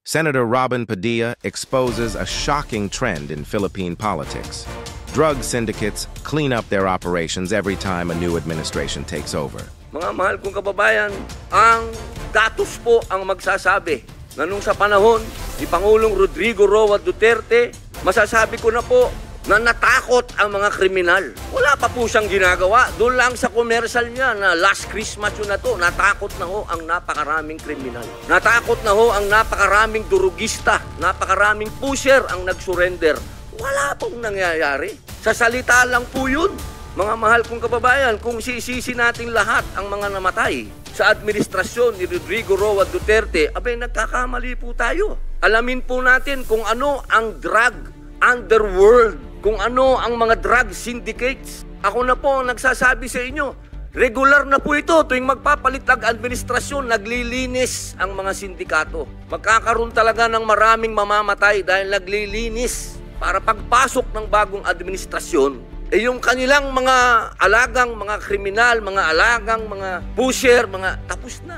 Senator Robin Padilla exposes a shocking trend in Philippine politics. Drug syndicates clean up their operations every time a new administration takes over. Mga mahal kong kababayan, ang datos po ang magsasabi na nung sa panahon ni Pangulong Rodrigo Roa Duterte, masasabi ko na po na natakot ang mga kriminal. Wala pa po siyang ginagawa. Doon lang sa commercial niya na last Christmas yun na to, natakot na ho ang napakaraming kriminal. Natakot na ho ang napakaraming durugista, napakaraming pusher ang nag-surrender. Wala pong nangyayari. Sa salita lang po yun. Mga mahal kong kababayan, kung sisisi natin lahat ang mga namatay sa administrasyon ni Rodrigo Roa Duterte, abay nagkakamali po tayo. Alamin po natin kung ano ang drug underworld, kung ano ang mga drug syndicates. Ako na po ang nagsasabi sa inyo, regular na po ito tuwing magpapalit ang administrasyon, naglilinis ang mga sindikato. Magkakaroon talaga ng maraming mamamatay dahil naglilinis para pagpasok ng bagong administrasyon. Yung kanilang mga alagang, mga kriminal, mga alagang, mga pusher, mga tapos na.